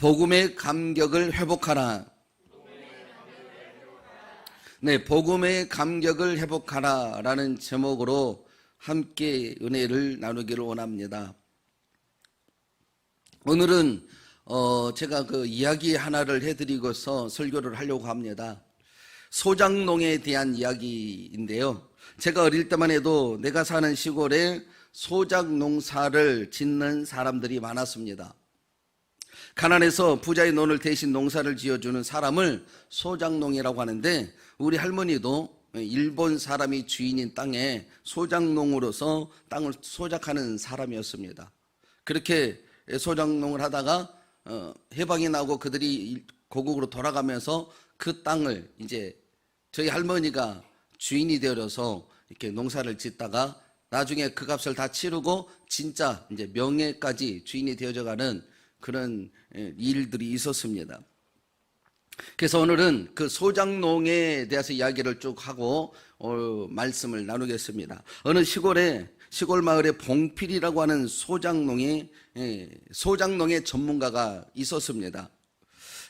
복음의 감격을 회복하라. 네, 복음의 감격을 회복하라 라는 제목으로 함께 은혜를 나누기를 원합니다. 오늘은 제가 그 이야기 하나를 해드리고서 설교를 하려고 합니다. 소작농에 대한 이야기인데요. 제가 어릴 때만 해도 내가 사는 시골에 소작농사를 짓는 사람들이 많았습니다. 가난해서 부자의 논을 대신 농사를 지어주는 사람을 소작농이라고 하는데, 우리 할머니도 일본 사람이 주인인 땅에 소작농으로서 땅을 소작하는 사람이었습니다. 그렇게 소작농을 하다가 해방이 나고 그들이 고국으로 돌아가면서 그 땅을 이제 저희 할머니가 주인이 되어서 이렇게 농사를 짓다가 나중에 그 값을 다 치르고 진짜 이제 명예까지 주인이 되어져가는 그런 일들이 있었습니다. 그래서 오늘은 그 소작농에 대해서 이야기를 쭉 하고 말씀을 나누겠습니다. 어느 시골 마을에 봉필이라고 하는 소작농의 전문가가 있었습니다.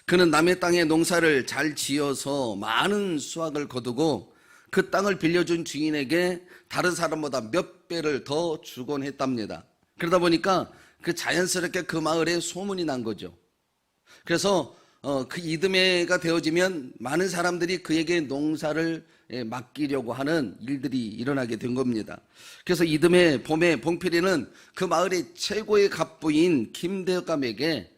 그는 남의 땅에 농사를 잘 지어서 많은 수확을 거두고 그 땅을 빌려준 주인에게 다른 사람보다 몇 배를 더 주곤 했답니다. 그러다 보니까 그 자연스럽게 그 마을에 소문이 난 거죠. 그래서 그 이듬해가 되어지면 많은 사람들이 그에게 농사를 맡기려고 하는 일들이 일어나게 된 겁니다. 그래서 이듬해 봄에 봉필이는 그 마을의 최고의 갑부인 김대감에게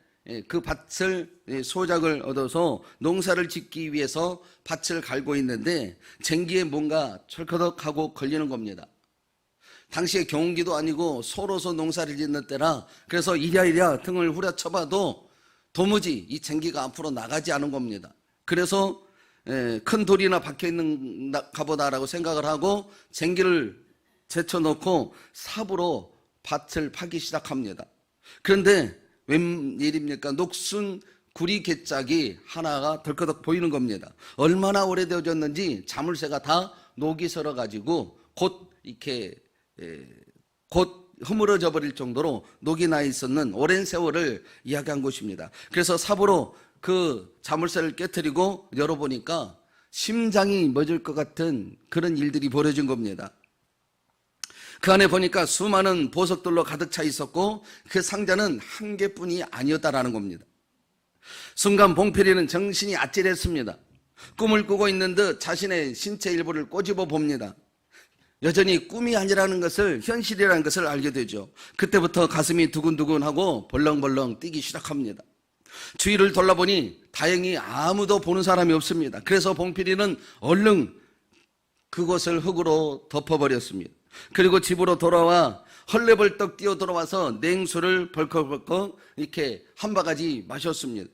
그 밭을 소작을 얻어서 농사를 짓기 위해서 밭을 갈고 있는데 쟁기에 뭔가 철커덕하고 걸리는 겁니다. 당시에 경운기도 아니고 소로서 농사를 짓는 때라, 그래서 이랴이랴 등을 후려쳐봐도 도무지 이 쟁기가 앞으로 나가지 않은 겁니다. 그래서 큰 돌이나 박혀있는가 보다라고 생각을 하고 쟁기를 제쳐놓고 삽으로 밭을 파기 시작합니다. 그런데 웬일입니까? 녹슨 구리 개짝이 하나가 덜커덕 보이는 겁니다. 얼마나 오래되어졌는지 자물쇠가 다 녹이 슬어가지고 곧 허물어져 버릴 정도로 녹이 나 있었는 오랜 세월을 이야기한 것입니다. 그래서 삽으로 그 자물쇠를 깨트리고 열어보니까 심장이 멎을 것 같은 그런 일들이 벌어진 겁니다. 그 안에 보니까 수많은 보석들로 가득 차 있었고 그 상자는 한 개뿐이 아니었다라는 겁니다. 순간 봉필이는 정신이 아찔했습니다. 꿈을 꾸고 있는 듯 자신의 신체 일부를 꼬집어 봅니다. 여전히 꿈이 아니라는 것을, 현실이라는 것을 알게 되죠. 그때부터 가슴이 두근두근하고 벌렁벌렁 뛰기 시작합니다. 주위를 돌아보니 다행히 아무도 보는 사람이 없습니다. 그래서 봉필이는 얼른 그곳을 흙으로 덮어버렸습니다. 그리고 집으로 돌아와 헐레벌떡 뛰어 들어와서 냉수를 벌컥벌컥 이렇게 한 바가지 마셨습니다.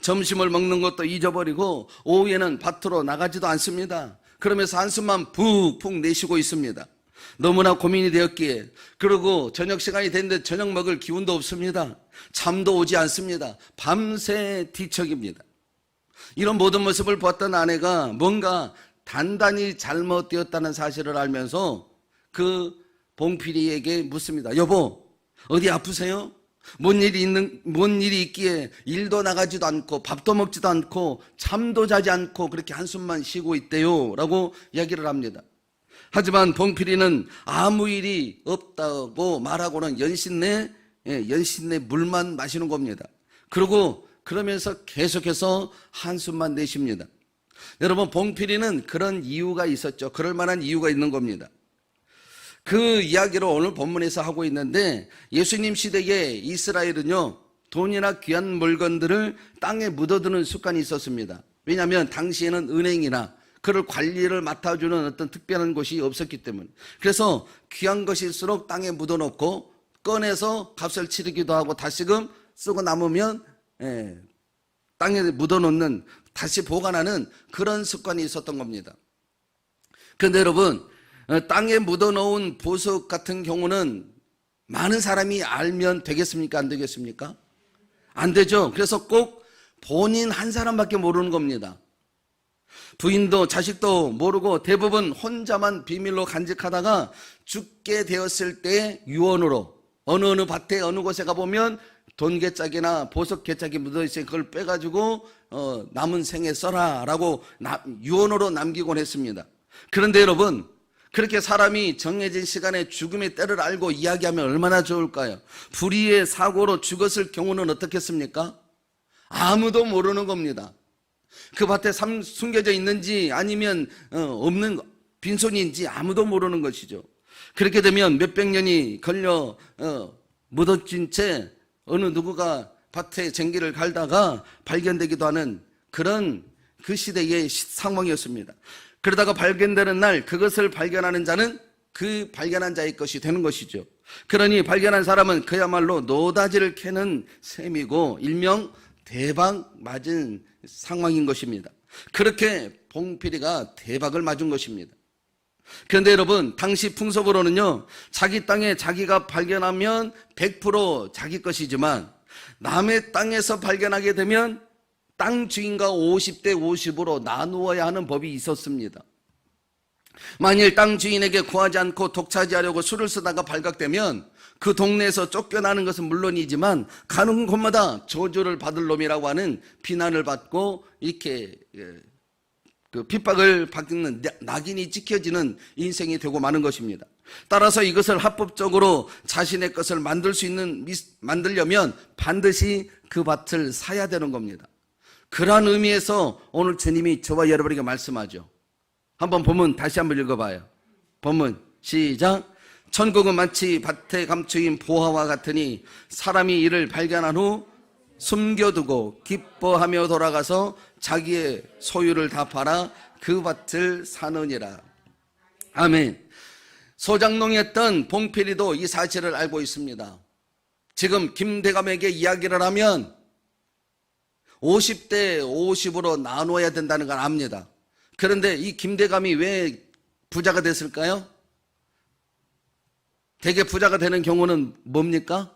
점심을 먹는 것도 잊어버리고 오후에는 밭으로 나가지도 않습니다. 그러면서 한숨만 푹푹 내쉬고 있습니다. 너무나 고민이 되었기에, 그리고 저녁 시간이 됐는데 저녁 먹을 기운도 없습니다. 잠도 오지 않습니다. 밤새 뒤척입니다. 이런 모든 모습을 보았던 아내가 뭔가 단단히 잘못되었다는 사실을 알면서 그 봉필이에게 묻습니다. 여보, 어디 아프세요? 뭔 일이 있기에 일도 나가지도 않고 밥도 먹지도 않고 잠도 자지 않고 그렇게 한숨만 쉬고 있대요 라고 이야기를 합니다. 하지만 봉필이는 아무 일이 없다고 말하고는 연신내 물만 마시는 겁니다. 그러면서 계속해서 한숨만 내쉽니다. 여러분, 봉필이는 그런 이유가 있었죠. 그럴 만한 이유가 있는 겁니다. 그 이야기를 오늘 본문에서 하고 있는데, 예수님 시대에 이스라엘은요, 돈이나 귀한 물건들을 땅에 묻어두는 습관이 있었습니다. 왜냐하면 당시에는 은행이나 그걸 관리를 맡아주는 어떤 특별한 곳이 없었기 때문에. 그래서 귀한 것일수록 땅에 묻어놓고 꺼내서 값을 치르기도 하고 다시금 쓰고 남으면 땅에 묻어놓는, 다시 보관하는 그런 습관이 있었던 겁니다. 그런데 여러분, 땅에 묻어놓은 보석 같은 경우는 많은 사람이 알면 되겠습니까? 안 되겠습니까? 안 되죠. 그래서 꼭 본인 한 사람밖에 모르는 겁니다. 부인도 자식도 모르고 대부분 혼자만 비밀로 간직하다가 죽게 되었을 때 유언으로 어느 밭에 어느 곳에 가보면 돈개짝이나 보석개짝이 묻어있으니 그걸 빼가지고 남은 생에 써라 라고 유언으로 남기곤 했습니다. 그런데 여러분, 그렇게 사람이 정해진 시간에 죽음의 때를 알고 이야기하면 얼마나 좋을까요? 불의의 사고로 죽었을 경우는 어떻겠습니까? 아무도 모르는 겁니다. 그 밭에 숨겨져 있는지 아니면 없는 빈손인지 아무도 모르는 것이죠. 그렇게 되면 몇백 년이 걸려 묻어진 채 어느 누구가 밭에 쟁기를 갈다가 발견되기도 하는 그런 그 시대의 상황이었습니다. 그러다가 발견되는 날 그것을 발견하는 자는 그 발견한 자의 것이 되는 것이죠. 그러니 발견한 사람은 그야말로 노다지를 캐는 셈이고 일명 대박 맞은 상황인 것입니다. 그렇게 봉필이가 대박을 맞은 것입니다. 그런데 여러분, 당시 풍속으로는요, 자기 땅에 자기가 발견하면 100% 자기 것이지만 남의 땅에서 발견하게 되면 땅 주인과 50대 50으로 나누어야 하는 법이 있었습니다. 만일 땅 주인에게 구하지 않고 독차지하려고 수를 쓰다가 발각되면 그 동네에서 쫓겨나는 것은 물론이지만 가는 곳마다 저주를 받을 놈이라고 하는 비난을 받고 이렇게 그 핍박을 받는 낙인이 찍혀지는 인생이 되고 마는 것입니다. 따라서 이것을 합법적으로 자신의 것을 만들려면 반드시 그 밭을 사야 되는 겁니다. 그러한 의미에서 오늘 주님이 저와 여러분에게 말씀하죠. 한번 본문 다시 한번 읽어봐요. 본문 시작. 천국은 마치 밭에 감추인 보화와 같으니 사람이 이를 발견한 후 숨겨두고 기뻐하며 돌아가서 자기의 소유를 다 팔아 그 밭을 사느니라. 아멘. 소장농이었던 봉필이도 이 사실을 알고 있습니다. 지금 김대감에게 이야기를 하면 50대 50으로 나누어야 된다는 걸 압니다. 그런데 이 김대감이 왜 부자가 됐을까요? 대개 부자가 되는 경우는 뭡니까?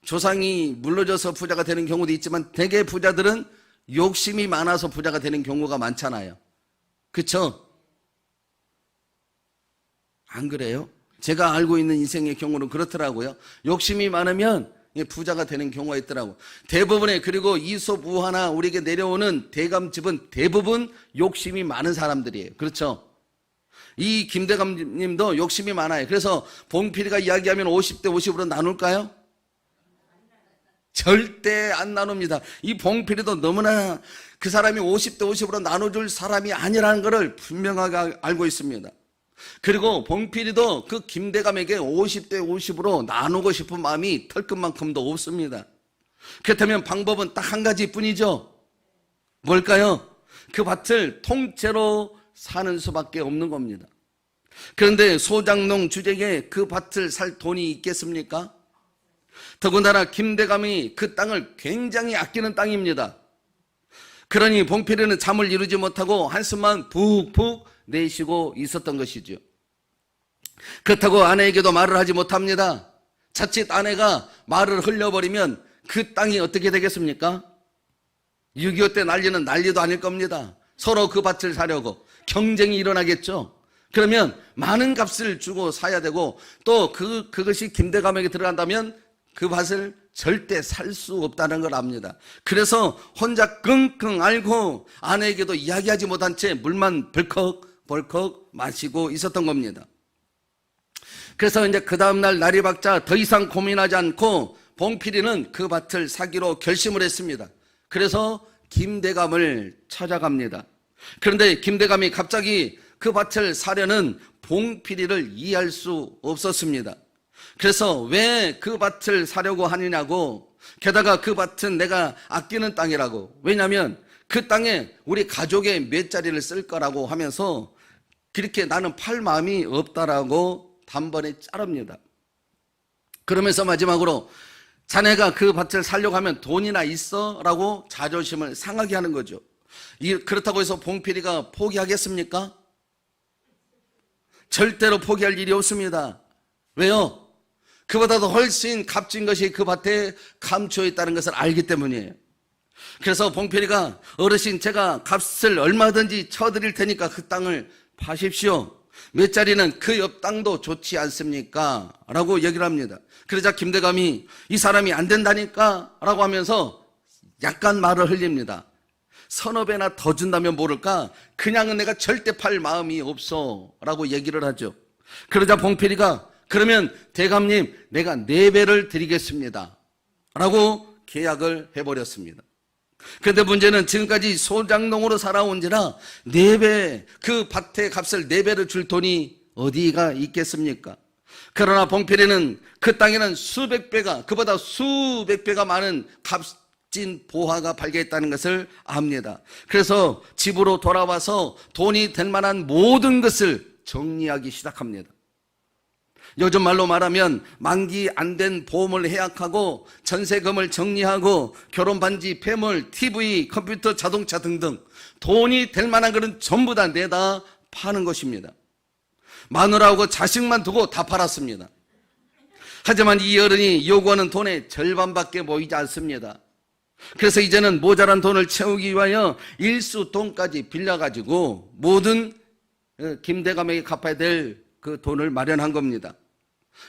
조상이 물러져서 부자가 되는 경우도 있지만 대개 부자들은 욕심이 많아서 부자가 되는 경우가 많잖아요. 그렇죠? 안 그래요? 제가 알고 있는 인생의 경우는 그렇더라고요. 욕심이 많으면 부자가 되는 경우가 있더라고. 대부분의, 그리고 이솝 우화나 우리에게 내려오는 대감집은 대부분 욕심이 많은 사람들이에요. 그렇죠? 이 김대감님도 욕심이 많아요. 그래서 봉필이가 이야기하면 50대 50으로 나눌까요? 절대 안 나눕니다. 이 봉필이도 너무나 그 사람이 50대 50으로 나눠줄 사람이 아니라는 것을 분명하게 알고 있습니다. 그리고 봉필이도 그 김대감에게 50대 50으로 나누고 싶은 마음이 털끝만큼도 없습니다. 그렇다면 방법은 딱 한 가지 뿐이죠. 뭘까요? 그 밭을 통째로 사는 수밖에 없는 겁니다. 그런데 소장농 주제에 그 밭을 살 돈이 있겠습니까? 더군다나 김대감이 그 땅을 굉장히 아끼는 땅입니다. 그러니 봉필이는 잠을 이루지 못하고 한숨만 푹푹 내쉬고 있었던 것이죠. 그렇다고 아내에게도 말을 하지 못합니다. 자칫 아내가 말을 흘려버리면 그 땅이 어떻게 되겠습니까? 6.25 때 난리는 난리도 아닐 겁니다. 서로 그 밭을 사려고 경쟁이 일어나겠죠. 그러면 많은 값을 주고 사야 되고 또 그것이 김대감에게 들어간다면 그 밭을 절대 살 수 없다는 걸 압니다. 그래서 혼자 끙끙 앓고 아내에게도 이야기하지 못한 채 물만 벌컥 마시고 있었던 겁니다. 그래서 이제 그 다음날 날이 밝자 더 이상 고민하지 않고 봉필이는 그 밭을 사기로 결심을 했습니다. 그래서 김대감을 찾아갑니다. 그런데 김대감이 갑자기 그 밭을 사려는 봉필이를 이해할 수 없었습니다. 그래서 왜 그 밭을 사려고 하느냐고, 게다가 그 밭은 내가 아끼는 땅이라고, 왜냐하면 그 땅에 우리 가족의 몇 자리를 쓸 거라고 하면서 그렇게 나는 팔 마음이 없다라고 단번에 자릅니다. 그러면서 마지막으로 자네가 그 밭을 사려고 하면 돈이나 있어? 라고 자존심을 상하게 하는 거죠. 그렇다고 해서 봉필이가 포기하겠습니까? 절대로 포기할 일이 없습니다. 왜요? 그보다도 훨씬 값진 것이 그 밭에 감추어 있다는 것을 알기 때문이에요. 그래서 봉필이가 어르신 제가 값을 얼마든지 쳐드릴 테니까 그 땅을 파십시오. 몇 자리는 그 옆 땅도 좋지 않습니까? 라고 얘기를 합니다. 그러자 김대감이 이 사람이 안 된다니까? 라고 하면서 약간 말을 흘립니다. 서너 배나 더 준다면 모를까? 그냥은 내가 절대 팔 마음이 없어. 라고 얘기를 하죠. 그러자 봉필이가 그러면 대감님 내가 4배를 드리겠습니다. 라고 계약을 해버렸습니다. 그런데 문제는 지금까지 소장농으로 살아온지라 4배, 그 밭의 값을 4배를 줄 돈이 어디가 있겠습니까? 그러나 봉필이는 그 땅에는 수백 배가, 그보다 수백 배가 많은 값진 보화가 발견했다는 것을 압니다. 그래서 집으로 돌아와서 돈이 될 만한 모든 것을 정리하기 시작합니다. 요즘 말로 말하면 만기 안 된 보험을 해약하고 전세금을 정리하고 결혼반지, 폐물, TV, 컴퓨터, 자동차 등등 돈이 될 만한 것은 전부 다 내다 파는 것입니다. 마누라하고 자식만 두고 다 팔았습니다. 하지만 이 어른이 요구하는 돈의 절반밖에 모이지 않습니다. 그래서 이제는 모자란 돈을 채우기 위하여 일수돈까지 빌려가지고 모든 김대감에게 갚아야 될 그 돈을 마련한 겁니다.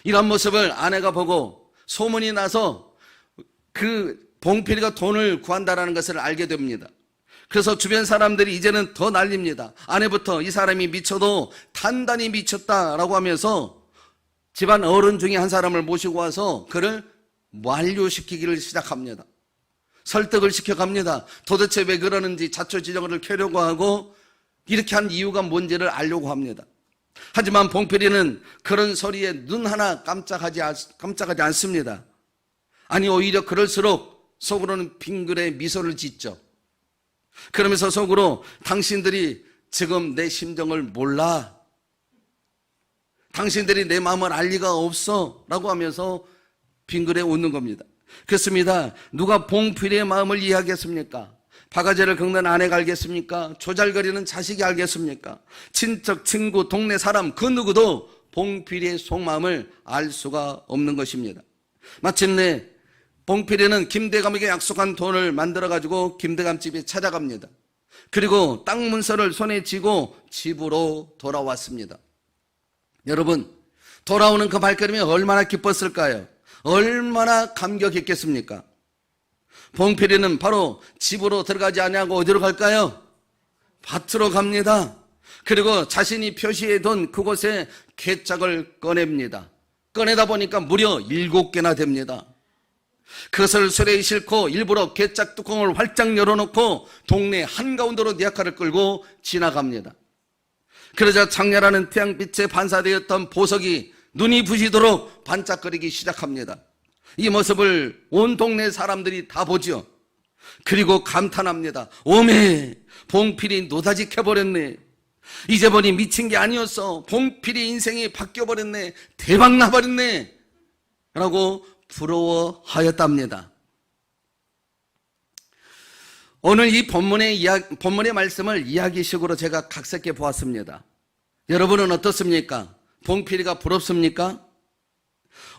이런 모습을 아내가 보고 소문이 나서 그 봉필이가 돈을 구한다라는 것을 알게 됩니다. 그래서 주변 사람들이 이제는 더 난립니다. 아내부터 이 사람이 미쳐도 단단히 미쳤다라고 하면서 집안 어른 중에 한 사람을 모시고 와서 그를 만류시키기를 시작합니다. 설득을 시켜갑니다. 도대체 왜 그러는지 자초지종을 캐려고 하고 이렇게 한 이유가 뭔지를 알려고 합니다. 하지만 봉필이는 그런 소리에 눈 하나 깜짝하지 않습니다. 아니 오히려 그럴수록 속으로는 빙그레 미소를 짓죠. 그러면서 속으로 당신들이 지금 내 심정을 몰라. 당신들이 내 마음을 알 리가 없어 라고 하면서 빙그레 웃는 겁니다. 그렇습니다. 누가 봉필이의 마음을 이해하겠습니까? 바가지를 긁는 아내가 알겠습니까? 조잘거리는 자식이 알겠습니까? 친척, 친구, 동네 사람 그 누구도 봉필이의 속마음을 알 수가 없는 것입니다. 마침내 봉필이는 김대감에게 약속한 돈을 만들어가지고 김대감 집에 찾아갑니다. 그리고 땅 문서를 손에 쥐고 집으로 돌아왔습니다. 여러분, 돌아오는 그 발걸음이 얼마나 기뻤을까요? 얼마나 감격했겠습니까? 봉필이는 바로 집으로 들어가지 아니하고 어디로 갈까요? 밭으로 갑니다. 그리고 자신이 표시해둔 그곳에 괴짝을 꺼냅니다. 꺼내다 보니까 무려 7개나 됩니다. 그것을 수레에 싣고 일부러 괴짝 뚜껑을 활짝 열어놓고 동네 한가운데로 니아카를 끌고 지나갑니다. 그러자 장렬하는 태양빛에 반사되었던 보석이 눈이 부시도록 반짝거리기 시작합니다. 이 모습을 온 동네 사람들이 다 보죠. 그리고 감탄합니다. 오메, 봉필이 노다지 캐버렸네. 이제 보니 미친 게 아니었어. 봉필이 인생이 바뀌어버렸네. 대박 나버렸네. 라고 부러워하였답니다. 오늘 이 본문의 말씀을 이야기식으로 제가 각색해 보았습니다. 여러분은 어떻습니까? 봉필이가 부럽습니까?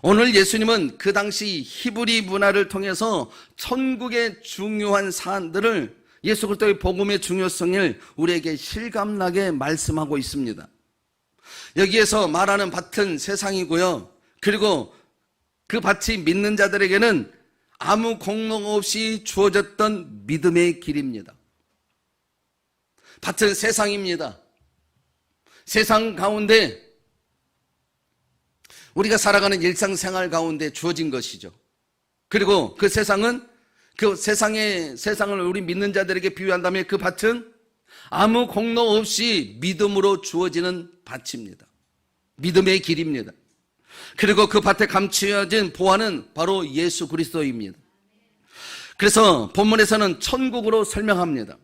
오늘 예수님은 그 당시 히브리 문화를 통해서 천국의 중요한 사안들을 예수 그리스도의 복음의 중요성을 우리에게 실감나게 말씀하고 있습니다. 여기에서 말하는 밭은 세상이고요. 그리고 그 밭이 믿는 자들에게는 아무 공로 없이 주어졌던 믿음의 길입니다. 밭은 세상입니다. 세상 가운데 우리가 살아가는 일상생활 가운데 주어진 것이죠. 그리고 그 세상은 그 세상을 우리 믿는 자들에게 비유한다면 그 밭은 아무 공로 없이 믿음으로 주어지는 밭입니다. 믿음의 길입니다. 그리고 그 밭에 감추어진 보화는 바로 예수 그리스도입니다. 그래서 본문에서는 천국으로 설명합니다.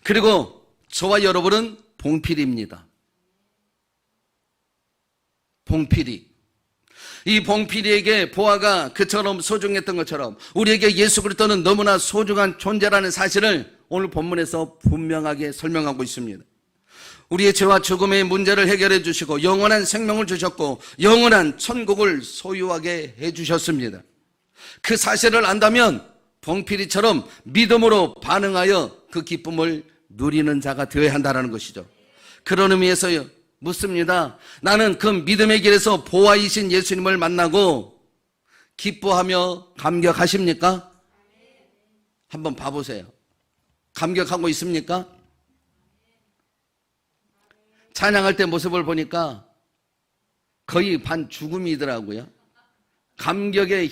그리고 저와 여러분은 봉필입니다. 봉필이. 이 봉필이에게 보화가 그처럼 소중했던 것처럼 우리에게 예수 그리스도는 너무나 소중한 존재라는 사실을 오늘 본문에서 분명하게 설명하고 있습니다. 우리의 죄와 죽음의 문제를 해결해 주시고 영원한 생명을 주셨고 영원한 천국을 소유하게 해 주셨습니다. 그 사실을 안다면 봉필이처럼 믿음으로 반응하여 그 기쁨을 누리는 자가 되어야 한다는 것이죠. 그런 의미에서 묻습니다. 나는 그 믿음의 길에서 보아이신 예수님을 만나고 기뻐하며 감격하십니까? 한번 봐보세요. 감격하고 있습니까? 찬양할 때 모습을 보니까 거의 반 죽음이더라고요. 감격의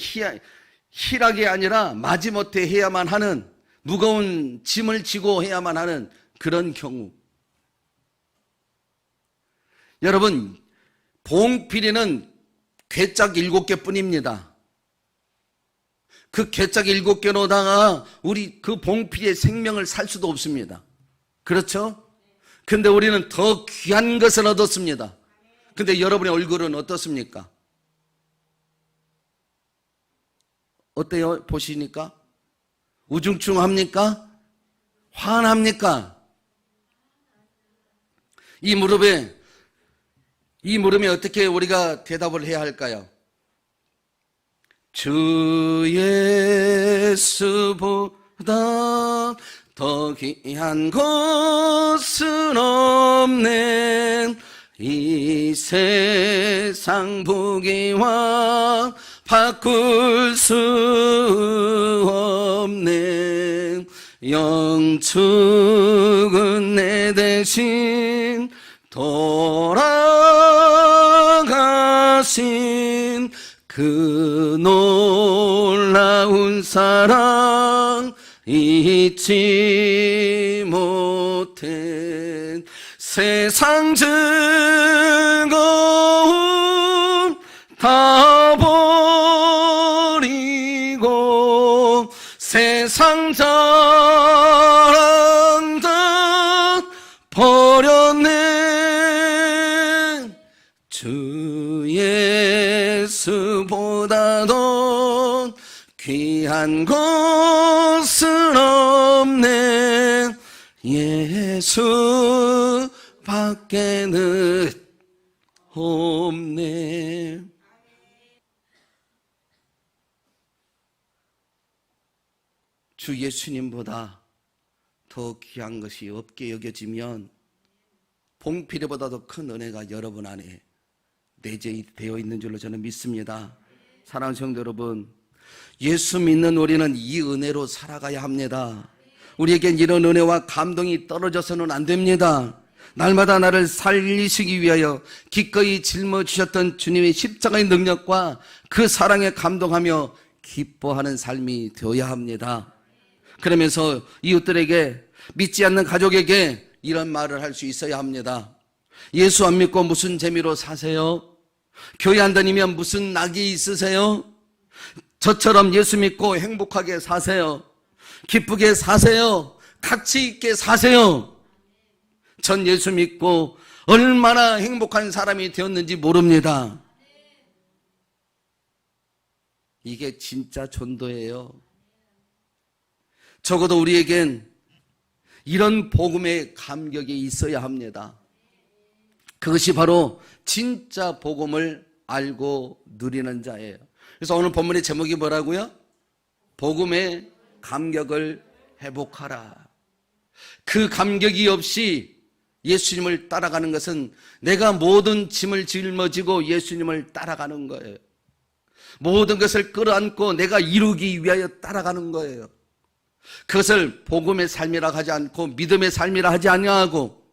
희락이 아니라 마지못해 해야만 하는, 무거운 짐을 지고 해야만 하는 그런 경우. 여러분, 봉필이는 괴짝 7개 뿐입니다. 그 괴짝 7개로다가 우리 그 봉필이의 생명을 살 수도 없습니다. 그렇죠? 근데 우리는 더 귀한 것을 얻었습니다. 근데 여러분의 얼굴은 어떻습니까? 어때요? 보시니까? 우중충합니까? 화납니까? 이 물음에 어떻게 우리가 대답을 해야 할까요? 주 예수보다 더 귀한 것은 없네. 이 세상 부귀와 바꿀 수 없네. 영축은 내 대신 돌아가신 그 놀라운 사랑 잊지 못해. 세상 즐거움 다 버리고 세상 자랑 다 버렸네. 주 예수보다도 귀한 것은 없네. 예수 밖에는 없네. 주 예수님보다 더 귀한 것이 없게 여겨지면 봉필이보다도 큰 은혜가 여러분 안에 내재되어 있는 줄로 저는 믿습니다. 사랑하는 성도 여러분, 예수 믿는 우리는 이 은혜로 살아가야 합니다. 우리에겐 이런 은혜와 감동이 떨어져서는 안 됩니다. 날마다 나를 살리시기 위하여 기꺼이 짊어지셨던 주님의 십자가의 능력과 그 사랑에 감동하며 기뻐하는 삶이 되어야 합니다. 그러면서 이웃들에게, 믿지 않는 가족에게 이런 말을 할 수 있어야 합니다. 예수 안 믿고 무슨 재미로 사세요? 교회 안 다니면 무슨 낙이 있으세요? 저처럼 예수 믿고 행복하게 사세요. 기쁘게 사세요. 가치 있게 사세요. 전 예수 믿고 얼마나 행복한 사람이 되었는지 모릅니다. 이게 진짜 전도예요. 적어도 우리에겐 이런 복음의 감격이 있어야 합니다. 그것이 바로 진짜 복음을 알고 누리는 자예요. 그래서 오늘 본문의 제목이 뭐라고요? 복음의 감격을 회복하라. 그 감격이 없이 예수님을 따라가는 것은 내가 모든 짐을 짊어지고 예수님을 따라가는 거예요. 모든 것을 끌어안고 내가 이루기 위하여 따라가는 거예요. 그것을 복음의 삶이라 하지 않고 믿음의 삶이라 하지 아니하고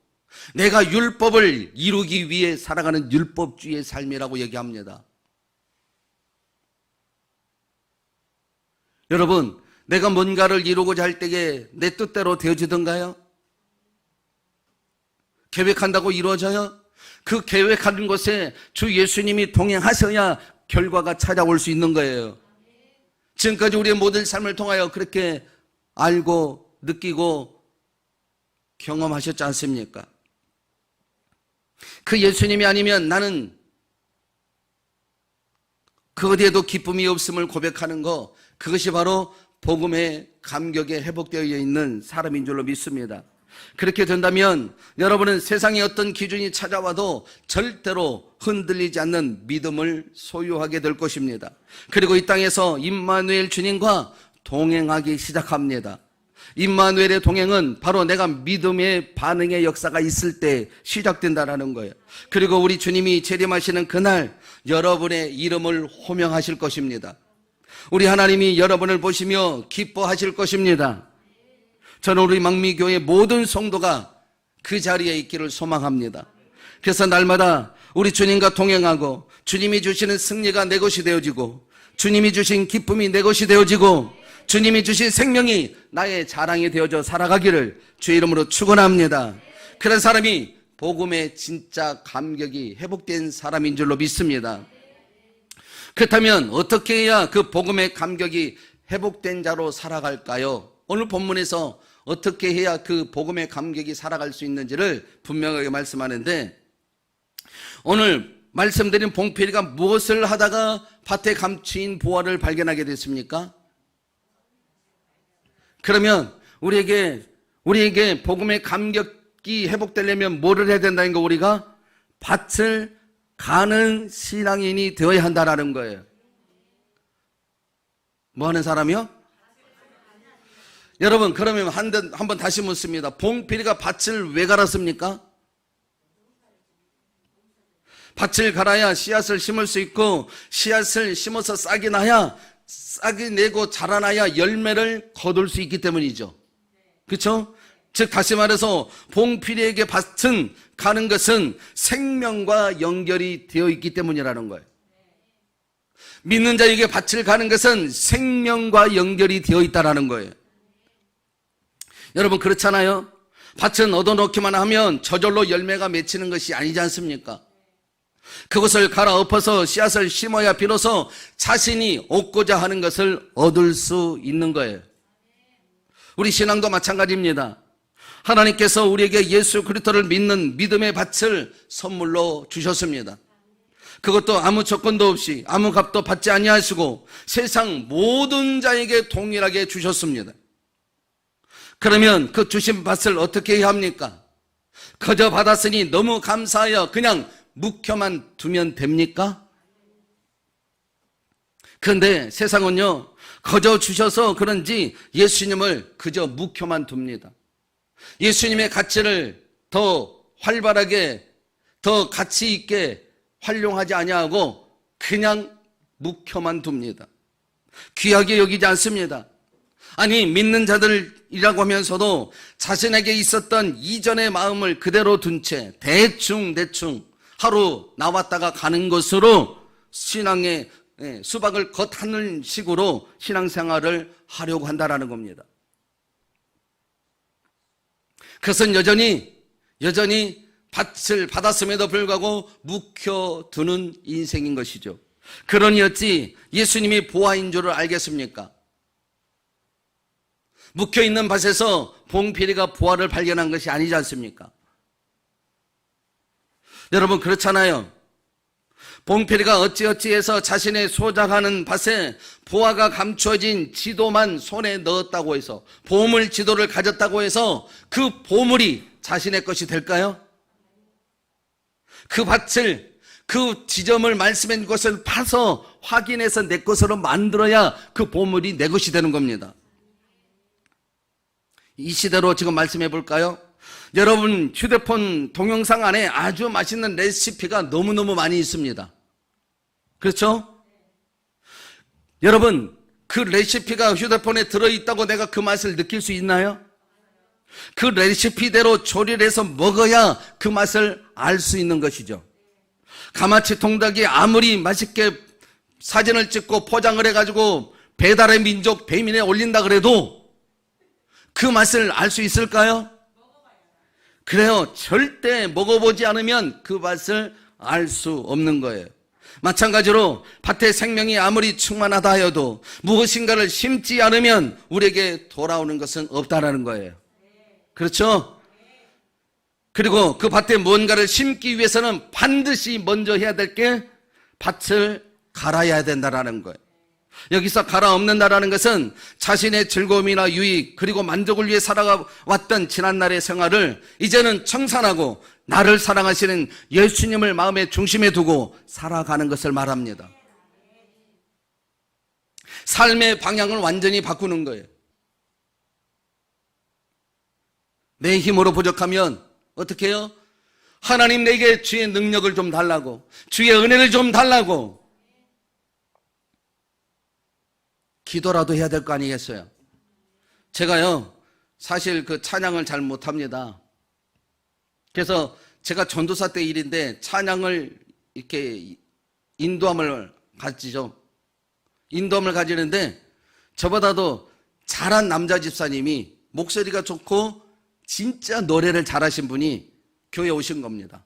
내가 율법을 이루기 위해 살아가는 율법주의의 삶이라고 얘기합니다. 여러분, 내가 뭔가를 이루고자 할 때에 내 뜻대로 되어지던가요? 계획한다고 이루어져요? 그 계획하는 것에 주 예수님이 동행하셔야 결과가 찾아올 수 있는 거예요. 지금까지 우리의 모든 삶을 통하여 그렇게 알고 느끼고 경험하셨지 않습니까? 그 예수님이 아니면 나는 그 어디에도 기쁨이 없음을 고백하는 거, 그것이 바로 복음의 감격에 회복되어 있는 사람인 줄로 믿습니다. 그렇게 된다면 여러분은 세상에 어떤 기준이 찾아와도 절대로 흔들리지 않는 믿음을 소유하게 될 것입니다. 그리고 이 땅에서 임마누엘 주님과 동행하기 시작합니다. 임마누엘의 동행은 바로 내가 믿음의 반응의 역사가 있을 때 시작된다라는 거예요. 그리고 우리 주님이 재림하시는 그날 여러분의 이름을 호명하실 것입니다. 우리 하나님이 여러분을 보시며 기뻐하실 것입니다. 저는 우리 망미교회 모든 성도가 그 자리에 있기를 소망합니다. 그래서 날마다 우리 주님과 동행하고 주님이 주시는 승리가 내 것이 되어지고 주님이 주신 기쁨이 내 것이 되어지고 주님이 주신 생명이 나의 자랑이 되어져 살아가기를 주의 이름으로 축원합니다. 그런 사람이 복음의 진짜 감격이 회복된 사람인 줄로 믿습니다. 그렇다면 어떻게 해야 그 복음의 감격이 회복된 자로 살아갈까요? 오늘 본문에서 어떻게 해야 그 복음의 감격이 살아갈 수 있는지를 분명하게 말씀하는데, 오늘 말씀드린 봉필이가 무엇을 하다가 밭에 감추인 보화를 발견하게 됐습니까? 그러면 우리에게 복음의 감격이 회복되려면 뭐를 해야 된다는 거, 우리가 밭을 가는 신앙인이 되어야 한다는 거예요. 뭐 하는 사람이요? 여러분, 그러면 한번 다시 묻습니다. 봉필이가 밭을 왜 갈았습니까? 밭을 갈아야 씨앗을 심을 수 있고, 씨앗을 심어서 싹이 나야, 싹이 내고 자라나야 열매를 거둘 수 있기 때문이죠. 그렇죠? 즉 다시 말해서 봉필이에게 밭은 가는 것은 생명과 연결이 되어 있기 때문이라는 거예요. 믿는 자에게 밭을 가는 것은 생명과 연결이 되어 있다는 거예요. 여러분, 그렇잖아요. 밭은 얻어놓기만 하면 저절로 열매가 맺히는 것이 아니지 않습니까? 그것을 갈아엎어서 씨앗을 심어야 비로소 자신이 얻고자 하는 것을 얻을 수 있는 거예요. 우리 신앙도 마찬가지입니다. 하나님께서 우리에게 예수 그리스도를 믿는 믿음의 밭을 선물로 주셨습니다. 그것도 아무 조건도 없이 아무 값도 받지 아니하시고 세상 모든 자에게 동일하게 주셨습니다. 그러면 그 주신 밭을 어떻게 해야 합니까? 거저 받았으니 너무 감사하여 그냥 묵혀만 두면 됩니까? 그런데 세상은요, 거저 주셔서 그런지 예수님을 그저 묵혀만 둡니다. 예수님의 가치를 더 활발하게, 더 가치 있게 활용하지 아니하고 그냥 묵혀만 둡니다. 귀하게 여기지 않습니다. 아니, 믿는 자들이라고 하면서도 자신에게 있었던 이전의 마음을 그대로 둔 채 대충 하루 나왔다가 가는 것으로 신앙의 수박을 겉하는 식으로 신앙생활을 하려고 한다는 겁니다. 그것은 여전히 밭을 받았음에도 불구하고 묵혀두는 인생인 것이죠. 그러니 어찌 예수님이 보화인 줄을 알겠습니까? 묵혀있는 밭에서 봉필이가 보화를 발견한 것이 아니지 않습니까? 여러분, 그렇잖아요. 봉필이가 어찌어찌해서 자신의 소장하는 밭에 보화가 감추어진 지도만 손에 넣었다고 해서, 보물 지도를 가졌다고 해서 그 보물이 자신의 것이 될까요? 그 밭을, 그 지점을 말씀해 준 것을 파서 확인해서 내 것으로 만들어야 그 보물이 내 것이 되는 겁니다. 이 시대로 지금 말씀해 볼까요? 여러분, 휴대폰 동영상 안에 아주 맛있는 레시피가 너무너무 많이 있습니다. 그렇죠? 여러분, 그 레시피가 휴대폰에 들어있다고 내가 그 맛을 느낄 수 있나요? 그 레시피대로 조리를 해서 먹어야 그 맛을 알 수 있는 것이죠. 가마치 통닭이 아무리 맛있게 사진을 찍고 포장을 해가지고 배달의 민족 배민에 올린다 그래도 그 맛을 알 수 있을까요? 그래요. 절대 먹어보지 않으면 그 맛을 알 수 없는 거예요. 마찬가지로 밭의 생명이 아무리 충만하다 하여도 무엇인가를 심지 않으면 우리에게 돌아오는 것은 없다라는 거예요. 그렇죠? 그리고 그 밭에 뭔가를 심기 위해서는 반드시 먼저 해야 될 게 밭을 갈아야 된다라는 거예요. 여기서 갈아엎는다라는 것은 자신의 즐거움이나 유익 그리고 만족을 위해 살아왔던 지난날의 생활을 이제는 청산하고 나를 사랑하시는 예수님을 마음의 중심에 두고 살아가는 것을 말합니다. 삶의 방향을 완전히 바꾸는 거예요. 내 힘으로 부족하면 어떻게 해요? 하나님 내게 주의 능력을 좀 달라고, 주의 은혜를 좀 달라고 기도라도 해야 될 거 아니겠어요? 제가요, 사실 그 찬양을 잘 못합니다. 그래서 제가 전도사 때 일인데 찬양을 이렇게 인도함을 가지죠. 인도함을 가지는데 저보다도 잘한 남자 집사님이 목소리가 좋고 진짜 노래를 잘하신 분이 교회에 오신 겁니다.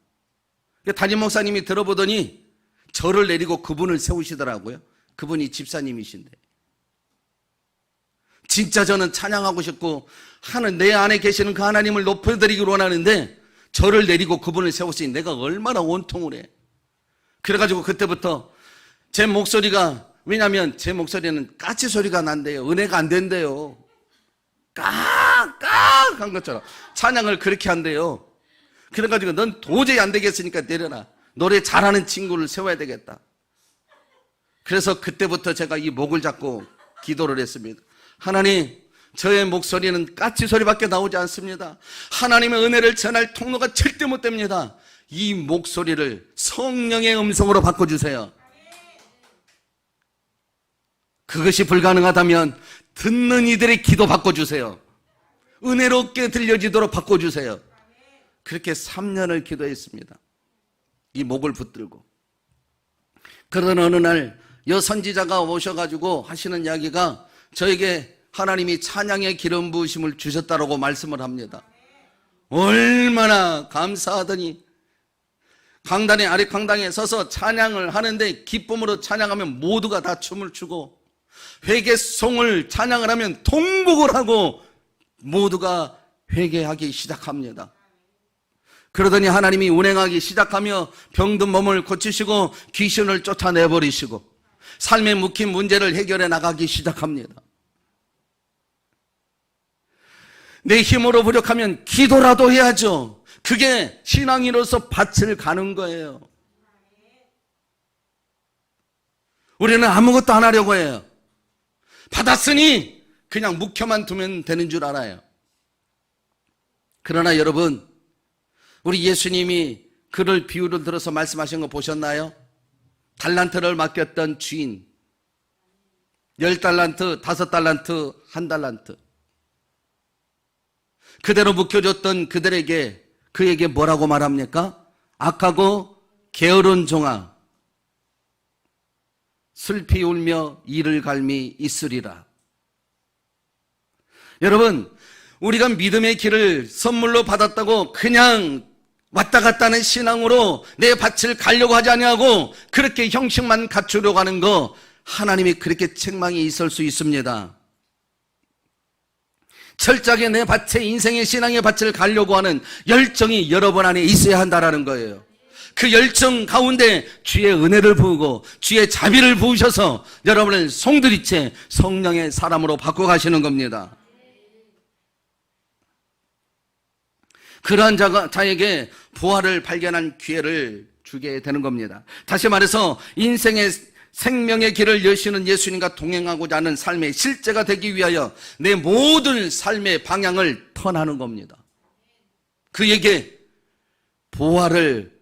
담임 목사님이 들어보더니 저를 내리고 그분을 세우시더라고요. 그분이 집사님이신데. 진짜 저는 찬양하고 싶고 하는 내 안에 계시는 그 하나님을 높여드리기를 원하는데 저를 내리고 그분을 세우시니 내가 얼마나 원통을 해. 그래가지고 그때부터 제 목소리가, 왜냐하면 제 목소리는 까치 소리가 난대요. 은혜가 안 된대요. 깍깍 한 것처럼 찬양을 그렇게 한대요. 그래가지고 넌 도저히 안 되겠으니까 내려놔. 노래 잘하는 친구를 세워야 되겠다. 그래서 그때부터 제가 이 목을 잡고 기도를 했습니다. 하나님, 저의 목소리는 까치 소리밖에 나오지 않습니다. 하나님의 은혜를 전할 통로가 절대 못 됩니다. 이 목소리를 성령의 음성으로 바꿔주세요. 그것이 불가능하다면 듣는 이들의 기도 바꿔주세요. 은혜롭게 들려지도록 바꿔주세요. 그렇게 3년을 기도했습니다. 이 목을 붙들고. 그러던 어느 날 여 선지자가 오셔가지고 하시는 이야기가 저에게 하나님이 찬양의 기름 부으심을 주셨다라고 말씀을 합니다. 얼마나 감사하더니 강단에, 아래 강당에 서서 찬양을 하는데 기쁨으로 찬양하면 모두가 다 춤을 추고, 회개송을 찬양을 하면 통곡을 하고 모두가 회개하기 시작합니다. 그러더니 하나님이 운행하기 시작하며 병든 몸을 고치시고 귀신을 쫓아내버리시고 삶에 묵힌 문제를 해결해 나가기 시작합니다. 내 힘으로 부족하면 기도라도 해야죠. 그게 신앙인으로서 밭을 가는 거예요. 우리는 아무것도 안 하려고 해요. 받았으니 그냥 묵혀만 두면 되는 줄 알아요. 그러나 여러분, 우리 예수님이 그를 비유를 들어서 말씀하신 거 보셨나요? 달란트를 맡겼던 주인, 10달란트, 5달란트, 1달란트 그대로 묵혀줬던 그들에게, 그에게 뭐라고 말합니까? 악하고 게으른 종아, 슬피 울며 이를 갈미 있으리라. 여러분, 우리가 믿음의 길을 선물로 받았다고 그냥 왔다 갔다 하는 신앙으로 내 밭을 가려고 하지 아니하고 그렇게 형식만 갖추려고 하는 거, 하나님이 그렇게 책망이 있을 수 있습니다. 철저하게 내 밭에, 인생의 신앙의 밭을 가려고 하는 열정이 여러분 안에 있어야 한다라는 거예요. 그 열정 가운데 주의 은혜를 부으고 주의 자비를 부으셔서 여러분을 송두리째 성령의 사람으로 바꿔가시는 겁니다. 그러한 자에게 부활을 발견한 기회를 주게 되는 겁니다. 다시 말해서 인생의 생명의 길을 여시는 예수님과 동행하고자 하는 삶의 실제가 되기 위하여 내 모든 삶의 방향을 턴하는 겁니다. 그에게 부활을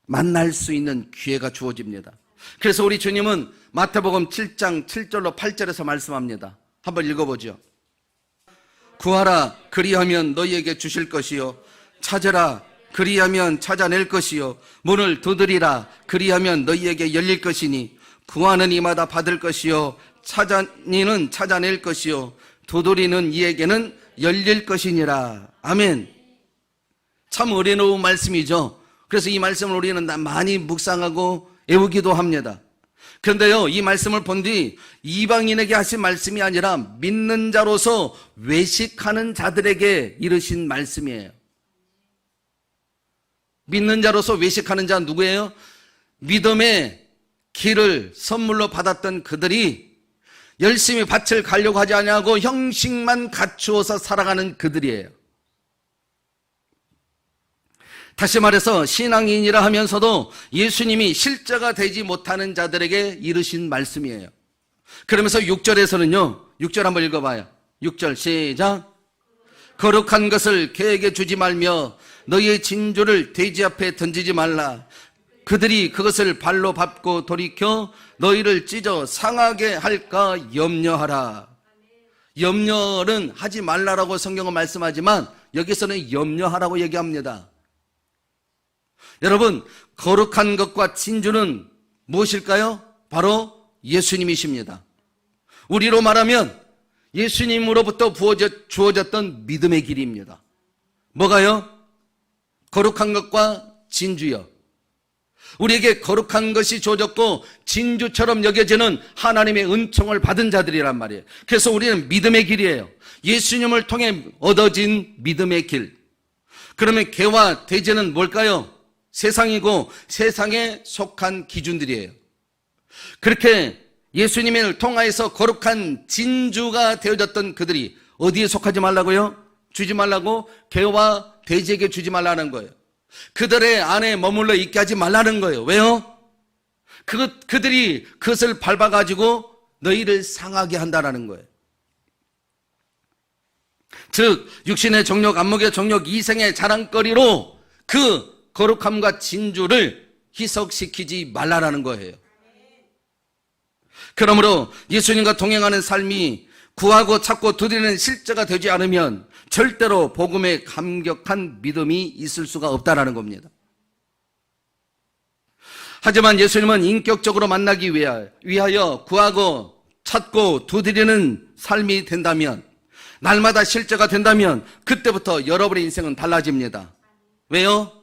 만날 수 있는 기회가 주어집니다. 그래서 우리 주님은 마태복음 7장 7절로 8절에서 말씀합니다. 한번 읽어보죠. 구하라, 그리하면 너희에게 주실 것이요, 찾으라, 그리하면 찾아낼 것이요, 문을 두드리라, 그리하면 너희에게 열릴 것이니, 구하는 이마다 받을 것이요, 찾아니는 찾아낼 것이요, 두드리는 이에게는 열릴 것이니라. 아멘. 참 어려운 말씀이죠. 그래서 이 말씀을 우리는 많이 묵상하고 외우기도 합니다. 그런데요, 이 말씀을 본 뒤 이방인에게 하신 말씀이 아니라 믿는 자로서 외식하는 자들에게 이르신 말씀이에요. 믿는 자로서 외식하는 자 누구예요? 믿음의 길을 선물로 받았던 그들이 열심히 밭을 가려고 하지 아니하고 형식만 갖추어서 살아가는 그들이에요. 다시 말해서 신앙인이라 하면서도 예수님이 실제가 되지 못하는 자들에게 이르신 말씀이에요. 그러면서 6절에서는요, 6절 한번 읽어봐요. 6절 시작. 거룩한 것을 개에게 주지 말며 너희의 진주를 돼지 앞에 던지지 말라. 그들이 그것을 발로 밟고 돌이켜 너희를 찢어 상하게 할까 염려하라. 염려는 하지 말라라고 성경은 말씀하지만 여기서는 염려하라고 얘기합니다. 여러분, 거룩한 것과 진주는 무엇일까요? 바로 예수님이십니다. 우리로 말하면 예수님으로부터 주어졌던 믿음의 길입니다. 뭐가요? 거룩한 것과 진주요. 우리에게 거룩한 것이 주어졌고 진주처럼 여겨지는 하나님의 은총을 받은 자들이란 말이에요. 그래서 우리는 믿음의 길이에요. 예수님을 통해 얻어진 믿음의 길. 그러면 개와 돼지는 뭘까요? 세상이고 세상에 속한 기준들이에요. 그렇게 예수님을 통하여서 거룩한 진주가 되어졌던 그들이 어디에 속하지 말라고요? 주지 말라고? 개와 돼지에게 주지 말라는 거예요. 그들의 안에 머물러 있게 하지 말라는 거예요. 왜요? 그들이 그것을 밟아가지고 너희를 상하게 한다는 거예요. 즉 육신의 정욕, 안목의 정욕, 이생의 자랑거리로 그 거룩함과 진주를 희석시키지 말라라는 거예요. 그러므로 예수님과 동행하는 삶이 구하고 찾고 두드리는 실제가 되지 않으면 절대로 복음에 감격한 믿음이 있을 수가 없다라는 겁니다. 하지만 예수님은 인격적으로 만나기 위하여 구하고 찾고 두드리는 삶이 된다면, 날마다 실제가 된다면 그때부터 여러분의 인생은 달라집니다. 왜요?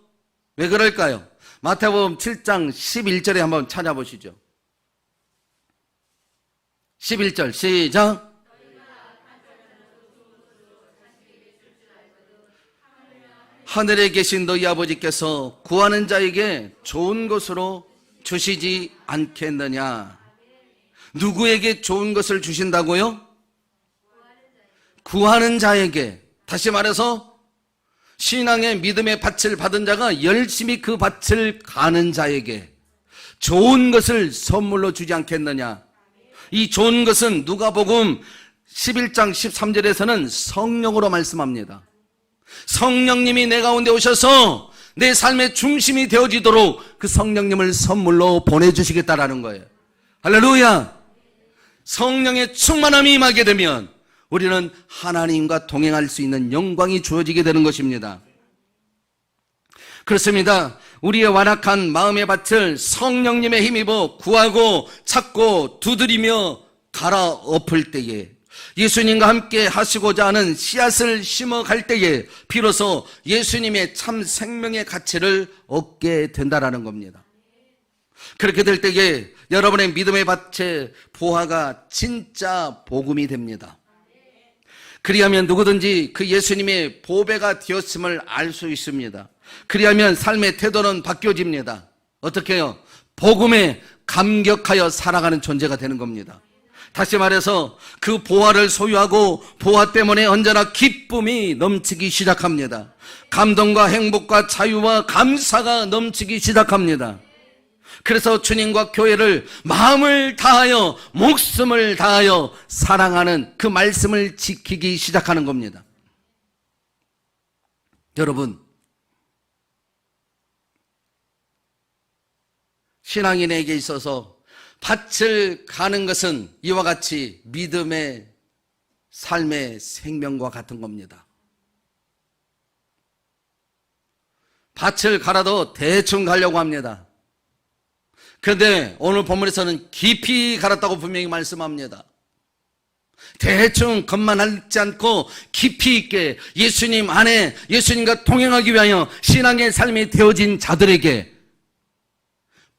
왜 그럴까요? 마태복음 7장 11절에 한번 찾아보시죠. 11절 시작. 하늘에 계신 너희 아버지께서 구하는 자에게 좋은 것으로 주시지 않겠느냐. 누구에게 좋은 것을 주신다고요? 구하는 자에게. 다시 말해서 신앙의 믿음의 밭을 받은 자가 열심히 그 밭을 가는 자에게 좋은 것을 선물로 주지 않겠느냐. 이 좋은 것은 누가복음 11장 13절에서는 성령으로 말씀합니다. 성령님이 내 가운데 오셔서 내 삶의 중심이 되어지도록 그 성령님을 선물로 보내주시겠다라는 거예요. 할렐루야. 성령의 충만함이 임하게 되면 우리는 하나님과 동행할 수 있는 영광이 주어지게 되는 것입니다. 그렇습니다. 우리의 완악한 마음의 밭을 성령님의 힘입어 구하고 찾고 두드리며 갈아엎을 때에, 예수님과 함께 하시고자 하는 씨앗을 심어갈 때에 비로소 예수님의 참 생명의 가치를 얻게 된다라는 겁니다. 그렇게 될 때에 여러분의 믿음의 밭의 보화가 진짜 복음이 됩니다. 그리하면 누구든지 그 예수님의 보배가 되었음을 알 수 있습니다. 그리하면 삶의 태도는 바뀌어집니다. 어떻게 해요? 복음에 감격하여 살아가는 존재가 되는 겁니다. 다시 말해서 그 보화를 소유하고 보화 때문에 언제나 기쁨이 넘치기 시작합니다. 감동과 행복과 자유와 감사가 넘치기 시작합니다. 그래서 주님과 교회를 마음을 다하여 목숨을 다하여 사랑하는 그 말씀을 지키기 시작하는 겁니다. 여러분, 신앙인에게 있어서 밭을 가는 것은 이와 같이 믿음의 삶의 생명과 같은 겁니다. 밭을 갈아도 대충 가려고 합니다. 그런데 오늘 본문에서는 깊이 갈았다고 분명히 말씀합니다. 대충 것만 하지 않고 깊이 있게 예수님 안에 예수님과 동행하기 위하여 신앙의 삶이 되어진 자들에게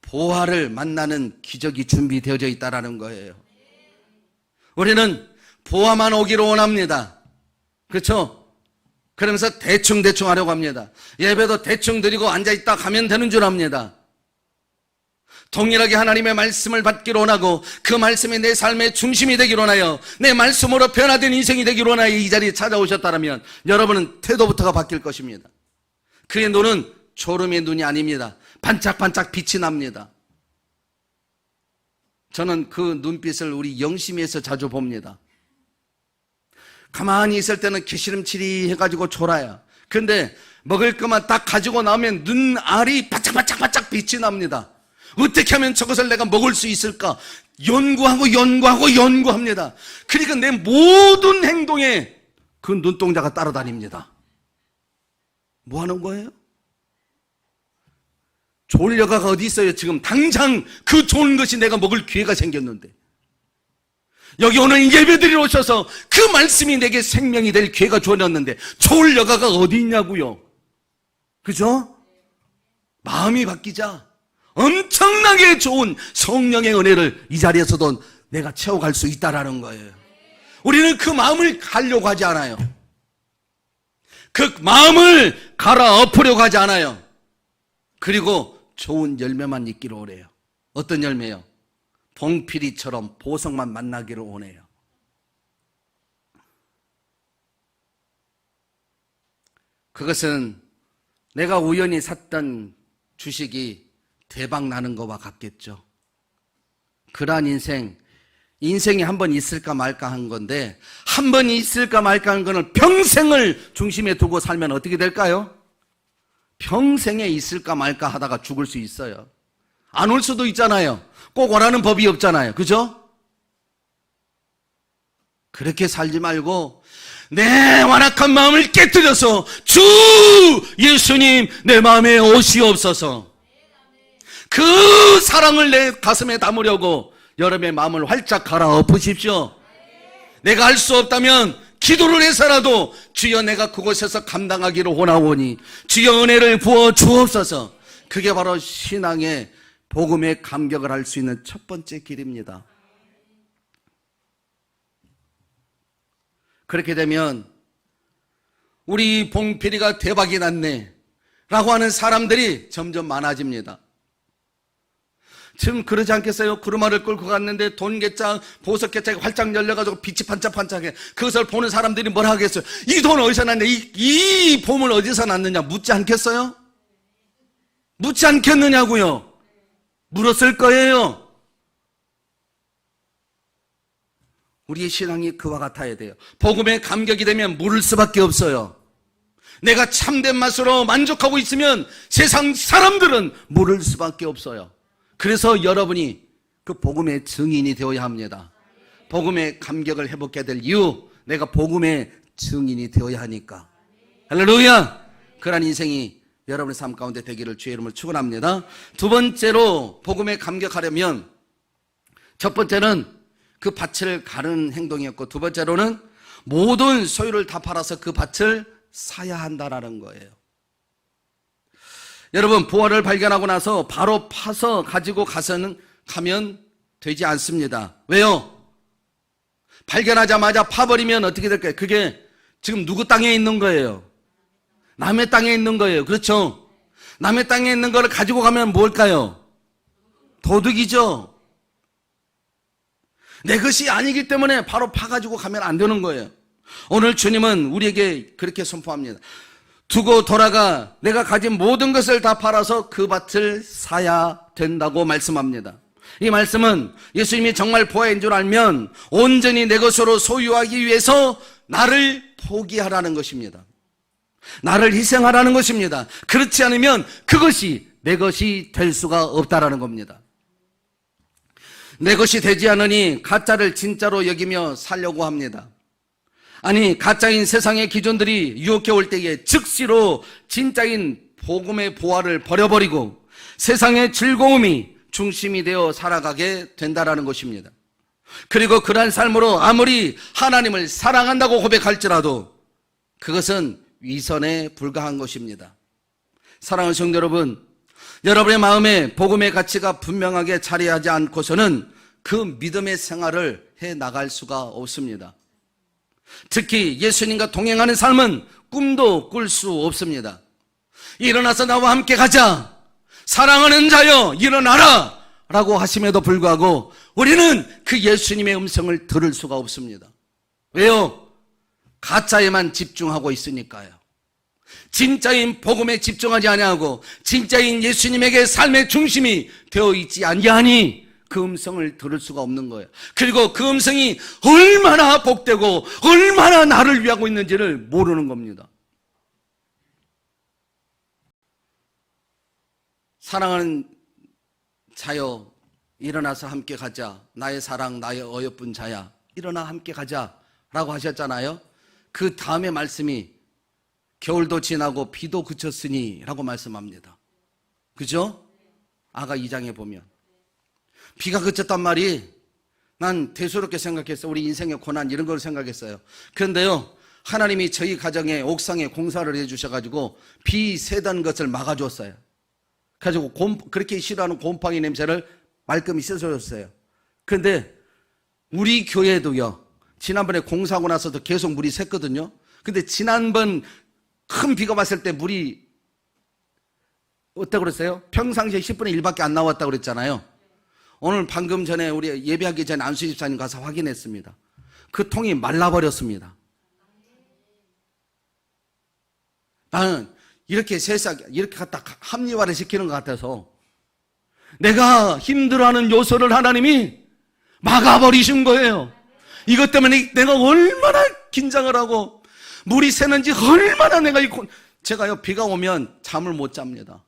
보화를 만나는 기적이 준비되어져 있다는 거예요. 우리는 보화만 오기를 원합니다. 그렇죠? 그러면서 대충 하려고 합니다. 예배도 대충 드리고 앉아있다 가면 되는 줄 압니다. 동일하게 하나님의 말씀을 받기를 원하고 그 말씀이 내 삶의 중심이 되기를 원하여 내 말씀으로 변화된 인생이 되기를 원하여 이 자리에 찾아오셨다면 여러분은 태도부터가 바뀔 것입니다. 그의 눈은 졸음의 눈이 아닙니다. 반짝반짝 빛이 납니다. 저는 그 눈빛을 우리 영심에서 자주 봅니다. 가만히 있을 때는 기시름칠이 해가지고 졸아요. 근데 먹을 것만 딱 가지고 나오면 눈알이 바짝바짝바짝 빛이 납니다. 어떻게 하면 저것을 내가 먹을 수 있을까? 연구합니다. 그러니까 내 모든 행동에 그 눈동자가 따라다닙니다. 뭐 하는 거예요? 좋을 여가가 어디 있어요? 지금 당장 그 좋은 것이 내가 먹을 기회가 생겼는데, 여기 오늘 예배드리러 오셔서 그 말씀이 내게 생명이 될 기회가 주어졌는데 좋을 여가가 어디 있냐고요? 그죠? 마음이 바뀌자 엄청나게 좋은 성령의 은혜를 이 자리에서도 내가 채워갈 수 있다라는 거예요. 우리는 그 마음을 가려고 하지 않아요. 그 마음을 갈아엎으려고 하지 않아요. 그리고 좋은 열매만 있기를 원해요. 어떤 열매요? 봉피리처럼 보석만 만나기를 원해요. 그것은 내가 우연히 샀던 주식이 대박 나는 것과 같겠죠. 그러한 인생이 한 번 있을까 말까 한 건데, 한 번 있을까 말까 한 거는 평생을 중심에 두고 살면 어떻게 될까요? 평생에 있을까 말까 하다가 죽을 수 있어요. 안 올 수도 있잖아요. 꼭 오라는 법이 없잖아요. 그죠? 그렇게 살지 말고 내 완악한 마음을 깨뜨려서 주 예수님 내 마음에 오시옵소서, 그 사랑을 내 가슴에 담으려고 여러분의 마음을 활짝 갈아엎으십시오. 내가 할 수 없다면 기도를 해서라도 주여 내가 그곳에서 감당하기를 원하오니 주여 은혜를 부어 주옵소서. 그게 바로 신앙의 복음의 감격을 할 수 있는 첫 번째 길입니다. 그렇게 되면 우리 봉필이가 대박이 났네 라고 하는 사람들이 점점 많아집니다. 지금 그러지 않겠어요? 구르마를 끌고 갔는데 돈개짝, 보석개짝이 활짝 열려가지고 빛이 반짝반짝해. 그것을 보는 사람들이 뭐라 하겠어요? 이 돈 어디서 났냐? 이 보물 어디서 났느냐? 묻지 않겠어요? 묻지 않겠느냐고요? 물었을 거예요. 우리의 신앙이 그와 같아야 돼요. 복음의 감격이 되면 물을 수밖에 없어요. 내가 참된 맛으로 만족하고 있으면 세상 사람들은 물을 수밖에 없어요. 그래서 여러분이 그 복음의 증인이 되어야 합니다. 복음의 감격을 회복해야 될 이유, 내가 복음의 증인이 되어야 하니까. 할렐루야! 그런 인생이 여러분의 삶 가운데 되기를 주의 이름으로 축원합니다. 두 번째로 복음에 감격하려면, 첫 번째는 그 밭을 가르는 행동이었고, 두 번째로는 모든 소유를 다 팔아서 그 밭을 사야 한다라는 거예요. 여러분, 부활을 발견하고 나서 바로 파서 가지고 가면 되지 않습니다. 왜요? 발견하자마자 파버리면 어떻게 될까요? 그게 지금 누구 땅에 있는 거예요? 남의 땅에 있는 거예요. 그렇죠? 남의 땅에 있는 거를 가지고 가면 뭘까요? 도둑이죠. 내 것이 아니기 때문에 바로 파가지고 가면 안 되는 거예요. 오늘 주님은 우리에게 그렇게 선포합니다. 두고 돌아가 내가 가진 모든 것을 다 팔아서 그 밭을 사야 된다고 말씀합니다. 이 말씀은 예수님이 정말 부활인 줄 알면 온전히 내 것으로 소유하기 위해서 나를 포기하라는 것입니다. 나를 희생하라는 것입니다. 그렇지 않으면 그것이 내 것이 될 수가 없다라는 겁니다. 내 것이 되지 않으니 가짜를 진짜로 여기며 살려고 합니다. 아니, 가짜인 세상의 기준들이 유혹해 올 때에 즉시로 진짜인 복음의 보화를 버려버리고 세상의 즐거움이 중심이 되어 살아가게 된다라는 것입니다. 그리고 그러한 삶으로 아무리 하나님을 사랑한다고 고백할지라도 그것은 위선에 불과한 것입니다. 사랑하는 성도 여러분, 여러분의 마음에 복음의 가치가 분명하게 자리하지 않고서는 그 믿음의 생활을 해 나갈 수가 없습니다. 특히 예수님과 동행하는 삶은 꿈도 꿀 수 없습니다. 일어나서 나와 함께 가자, 사랑하는 자여 일어나라 라고 하심에도 불구하고 우리는 그 예수님의 음성을 들을 수가 없습니다. 왜요? 가짜에만 집중하고 있으니까요. 진짜인 복음에 집중하지 아니하고 진짜인 예수님에게 삶의 중심이 되어 있지 아니하니 그 음성을 들을 수가 없는 거예요. 그리고 그 음성이 얼마나 복되고 얼마나 나를 위하고 있는지를 모르는 겁니다. 사랑하는 자여, 일어나서 함께 가자. 나의 사랑, 나의 어여쁜 자야, 일어나 함께 가자 라고 하셨잖아요. 그 다음에 말씀이 겨울도 지나고 비도 그쳤으니 라고 말씀합니다. 그죠? 아가 2장에 보면 비가 그쳤단 말이, 난 대수롭게 생각했어. 우리 인생의 고난 이런 걸 생각했어요. 그런데요, 하나님이 저희 가정에 옥상에 공사를 해주셔가지고 비 새던 것을 막아줬어요. 그래가지고 그렇게 싫어하는 곰팡이 냄새를 말끔히 씻어줬어요. 그런데 우리 교회도요, 지난번에 공사하고 나서도 계속 물이 샜거든요. 근데 지난번 큰 비가 왔을 때 물이 어떻다고 그랬어요? 평상시에 10분의 1밖에 안 나왔다고 그랬잖아요. 오늘 방금 전에 우리 예배하기 전에 안수 집사님 가서 확인했습니다. 그 통이 말라버렸습니다. 나는 이렇게 세상, 이렇게 갖다 합리화를 시키는 것 같아서, 내가 힘들어하는 요소를 하나님이 막아버리신 거예요. 이것 때문에 내가 얼마나 긴장을 하고 물이 새는지 얼마나 내가 제가요, 비가 오면 잠을 못 잡니다.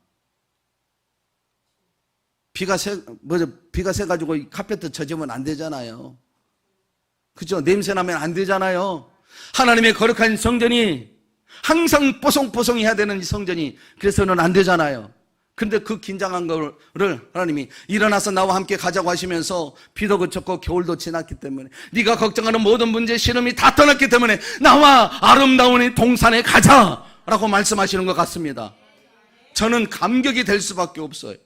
비가 새가지고 카페트 젖으면 안 되잖아요. 그죠? 냄새 나면 안 되잖아요. 하나님의 거룩한 성전이 항상 뽀송뽀송해야 되는 이 성전이, 그래서는 안 되잖아요. 근데 그 긴장한 거를 하나님이 일어나서 나와 함께 가자고 하시면서 비도 그쳤고 겨울도 지났기 때문에, 네가 걱정하는 모든 문제, 시름이 다 떠났기 때문에 나와 아름다운 이 동산에 가자라고 말씀하시는 것 같습니다. 저는 감격이 될 수밖에 없어요.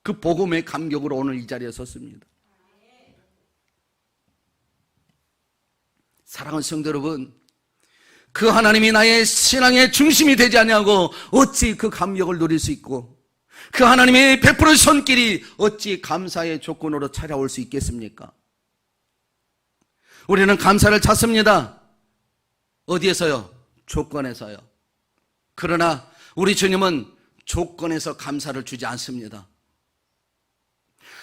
그 복음의 감격으로 오늘 이 자리에 섰습니다. 사랑하는 성도 여러분, 그 하나님이 나의 신앙의 중심이 되지 않냐고 어찌 그 감격을 누릴 수 있고, 그 하나님의 베푸는 손길이 어찌 감사의 조건으로 찾아올 수 있겠습니까? 우리는 감사를 찾습니다. 어디에서요? 조건에서요. 그러나 우리 주님은 조건에서 감사를 주지 않습니다.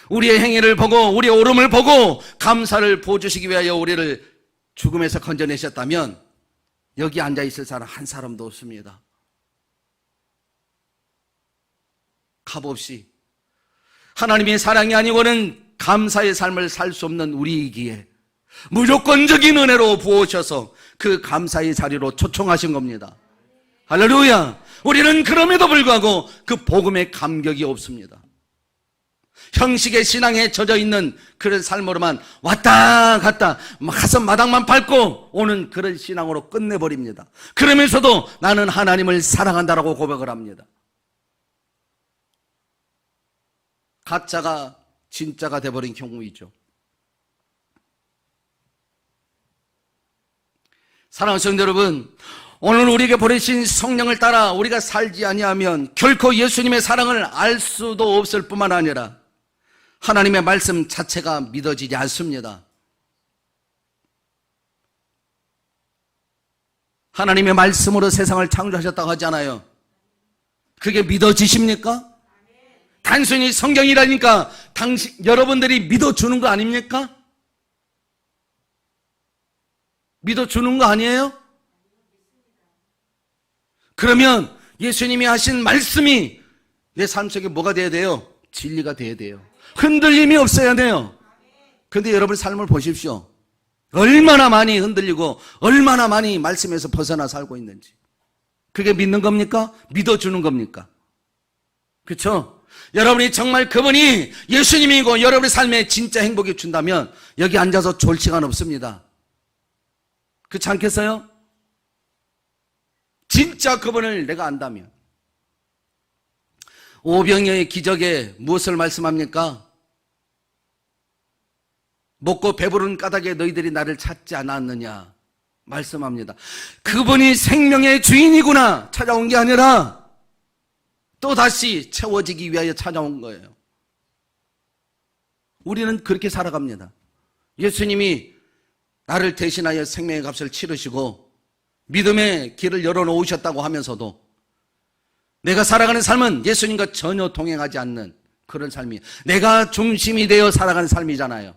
우리의 행위를 보고 우리의 옳음을 보고 감사를 보여주시기 위하여 우리를 죽음에서 건져내셨다면 여기 앉아있을 사람 한 사람도 없습니다. 값없이 하나님의 사랑이 아니고는 감사의 삶을 살 수 없는 우리이기에 무조건적인 은혜로 부어오셔서 그 감사의 자리로 초청하신 겁니다. 할렐루야. 우리는 그럼에도 불구하고 그 복음의 감격이 없습니다. 형식의 신앙에 젖어있는 그런 삶으로만 왔다 갔다 가서 마당만 밟고 오는 그런 신앙으로 끝내버립니다. 그러면서도 나는 하나님을 사랑한다라고 고백을 합니다. 가짜가 진짜가 돼버린 경우이죠. 사랑하는 성도 여러분, 오늘 우리에게 보내신 성령을 따라 우리가 살지 아니하면 결코 예수님의 사랑을 알 수도 없을 뿐만 아니라 하나님의 말씀 자체가 믿어지지 않습니다. 하나님의 말씀으로 세상을 창조하셨다고 하잖아요. 그게 믿어지십니까? 단순히 성경이라니까 여러분들이 믿어주는 거 아닙니까? 믿어주는 거 아니에요? 그러면 예수님이 하신 말씀이 내 삶 속에 뭐가 돼야 돼요? 진리가 돼야 돼요. 흔들림이 없어야 돼요. 그런데 여러분 삶을 보십시오. 얼마나 많이 흔들리고 얼마나 많이 말씀에서 벗어나 살고 있는지. 그게 믿는 겁니까? 믿어주는 겁니까? 그렇죠? 여러분이 정말 그분이 예수님이고 여러분의 삶에 진짜 행복이 준다면 여기 앉아서 졸 시간 없습니다. 그렇지 않겠어요? 진짜 그분을 내가 안다면. 오병이어의 기적에 무엇을 말씀합니까? 먹고 배부른 까닭에 너희들이 나를 찾지 않았느냐 말씀합니다. 그분이 생명의 주인이구나 찾아온 게 아니라 또다시 채워지기 위하여 찾아온 거예요. 우리는 그렇게 살아갑니다. 예수님이 나를 대신하여 생명의 값을 치르시고 믿음의 길을 열어놓으셨다고 하면서도 내가 살아가는 삶은 예수님과 전혀 동행하지 않는 그런 삶이에요. 내가 중심이 되어 살아가는 삶이잖아요.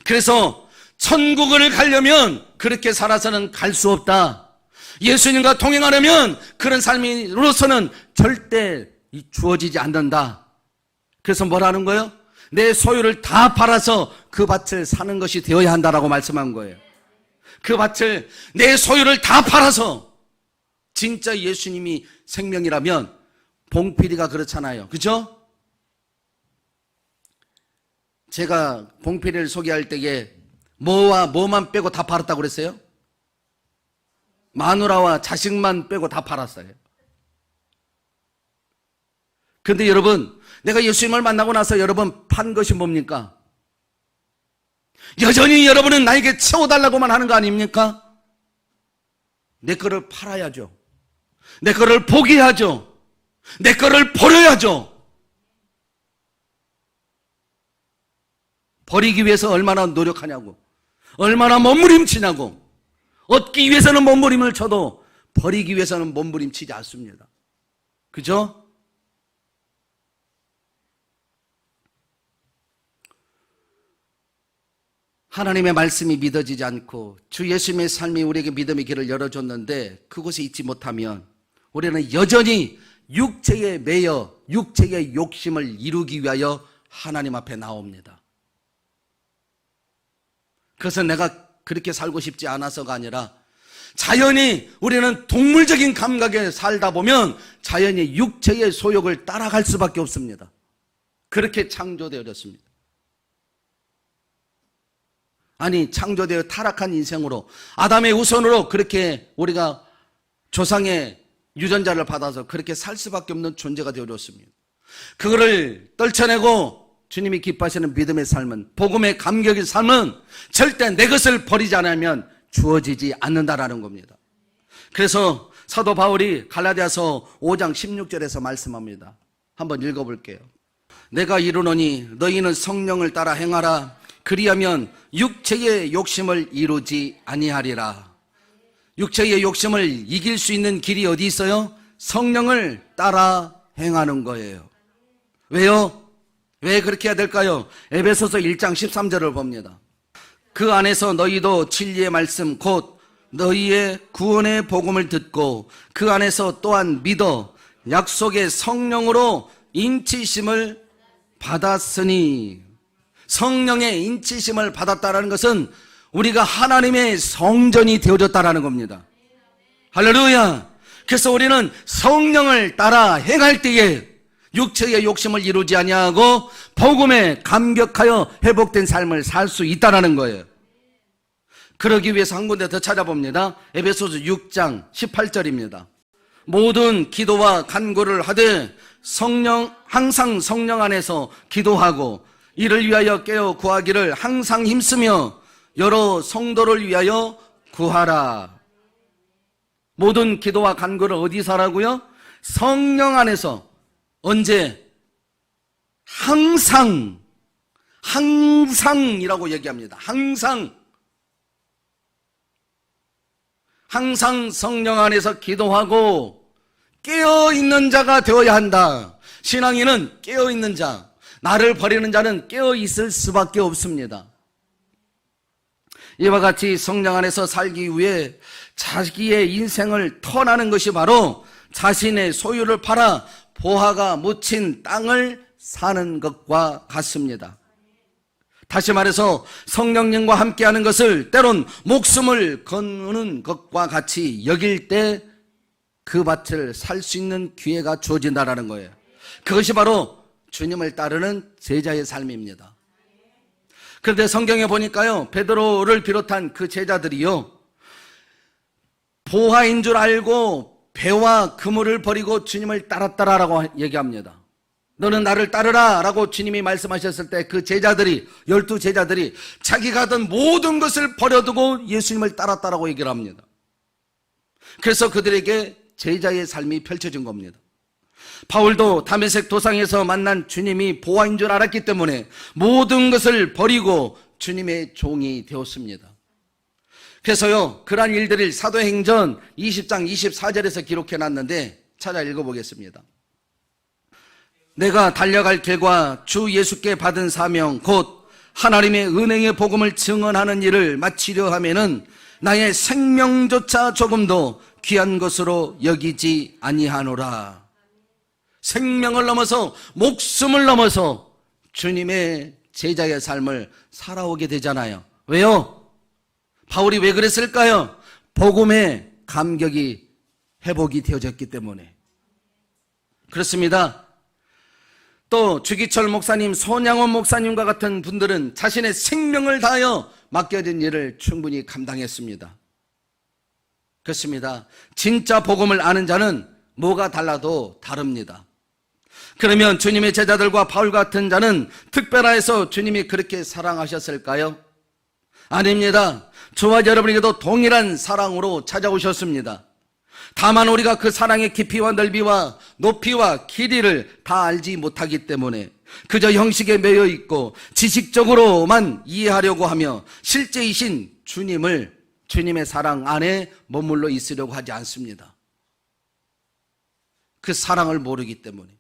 그래서 천국을 가려면 그렇게 살아서는 갈 수 없다. 예수님과 동행하려면 그런 삶으로서는 절대 주어지지 않는다. 그래서 뭐라는 거예요? 내 소유를 다 팔아서 그 밭을 사는 것이 되어야 한다라고 말씀한 거예요. 그 밭을, 내 소유를 다 팔아서, 진짜 예수님이 생명이라면 봉필이가 그렇잖아요. 그죠? 제가 봉필이를 소개할 때에 뭐와 뭐만 빼고 다 팔았다고 그랬어요? 마누라와 자식만 빼고 다 팔았어요. 근데 여러분, 내가 예수님을 만나고 나서 여러분 판 것이 뭡니까? 여전히 여러분은 나에게 채워달라고만 하는 거 아닙니까? 내 거를 팔아야죠. 내 거를 포기해야죠. 내 거를 버려야죠. 버리기 위해서 얼마나 노력하냐고, 얼마나 몸부림치냐고. 얻기 위해서는 몸부림을 쳐도 버리기 위해서는 몸부림치지 않습니다. 그죠? 하나님의 말씀이 믿어지지 않고 주 예수님의 삶이 우리에게 믿음의 길을 열어줬는데 그곳에 있지 못하면 우리는 여전히 육체에 매여 육체의 욕심을 이루기 위하여 하나님 앞에 나옵니다. 그것은 내가 그렇게 살고 싶지 않아서가 아니라 자연히 우리는 동물적인 감각에 살다 보면 자연히 육체의 소욕을 따라갈 수밖에 없습니다. 그렇게 창조되어졌습니다. 아니, 창조되어 타락한 인생으로 아담의 후손으로 그렇게 우리가 조상의 유전자를 받아서 그렇게 살 수밖에 없는 존재가 되어졌습니다. 그거를 떨쳐내고 주님이 기뻐하시는 믿음의 삶은, 복음의 감격의 삶은 절대 내 것을 버리지 않으면 주어지지 않는다라는 겁니다. 그래서 사도 바울이 갈라디아서 5장 16절에서 말씀합니다. 한번 읽어볼게요. 내가 이르노니 너희는 성령을 따라 행하라. 그리하면 육체의 욕심을 이루지 아니하리라. 육체의 욕심을 이길 수 있는 길이 어디 있어요? 성령을 따라 행하는 거예요. 왜요? 왜 그렇게 해야 될까요? 에베소서 1장 13절을 봅니다. 그 안에서 너희도 진리의 말씀 곧 너희의 구원의 복음을 듣고 그 안에서 또한 믿어 약속의 성령으로 인치심을 받았으니, 성령의 인치심을 받았다는 것은 우리가 하나님의 성전이 되어졌다는 겁니다. 할렐루야. 그래서 우리는 성령을 따라 행할 때에 육체의 욕심을 이루지 아니하고 복음에 감격하여 회복된 삶을 살 수 있다는 거예요. 그러기 위해서 한 군데 더 찾아봅니다. 에베소서 6장 18절입니다. 모든 기도와 간구를 하되 항상 성령 안에서 기도하고 이를 위하여 깨어 구하기를 항상 힘쓰며 여러 성도를 위하여 구하라. 모든 기도와 간구를 어디서 하라고요? 성령 안에서. 언제? 항상이라고 얘기합니다. 항상 성령 안에서 기도하고 깨어있는 자가 되어야 한다. 신앙인은 깨어있는 자, 나를 버리는 자는 깨어있을 수밖에 없습니다. 이와 같이 성령 안에서 살기 위해 자기의 인생을 터나는 것이 바로 자신의 소유를 팔아 보화가 묻힌 땅을 사는 것과 같습니다. 다시 말해서 성령님과 함께하는 것을 때론 목숨을 거는 것과 같이 여길 때 그 밭을 살 수 있는 기회가 주어진다는 거예요. 그것이 바로 주님을 따르는 제자의 삶입니다. 그런데 성경에 보니까요, 베드로를 비롯한 그 제자들이요, 보화인 줄 알고 배와 그물을 버리고 주님을 따랐다라고 얘기합니다. 너는 나를 따르라 라고 주님이 말씀하셨을 때 그 제자들이, 12제자들이 자기가 하던 모든 것을 버려두고 예수님을 따랐다라고 얘기를 합니다. 그래서 그들에게 제자의 삶이 펼쳐진 겁니다. 바울도 다메섹 도상에서 만난 주님이 보화인 줄 알았기 때문에 모든 것을 버리고 주님의 종이 되었습니다. 그래서요, 그러한 일들을 사도행전 20장 24절에서 기록해 놨는데 찾아 읽어보겠습니다. 내가 달려갈 길과 주 예수께 받은 사명 곧 하나님의 은행의 복음을 증언하는 일을 마치려 하면은 나의 생명조차 조금도 귀한 것으로 여기지 아니하노라. 생명을 넘어서 목숨을 넘어서 주님의 제자의 삶을 살아오게 되잖아요. 왜요? 바울이 왜 그랬을까요? 복음의 감격이 회복이 되어졌기 때문에 그렇습니다. 또 주기철 목사님, 손양원 목사님과 같은 분들은 자신의 생명을 다하여 맡겨진 일을 충분히 감당했습니다. 그렇습니다. 진짜 복음을 아는 자는 뭐가 달라도 다릅니다. 그러면 주님의 제자들과 바울 같은 자는 특별하여서 주님이 그렇게 사랑하셨을까요? 아닙니다. 저와 여러분에게도 동일한 사랑으로 찾아오셨습니다. 다만 우리가 그 사랑의 깊이와 넓이와 높이와 길이를 다 알지 못하기 때문에 그저 형식에 매여 있고 지식적으로만 이해하려고 하며 실제이신 주님의 사랑 안에 머물러 있으려고 하지 않습니다. 그 사랑을 모르기 때문에.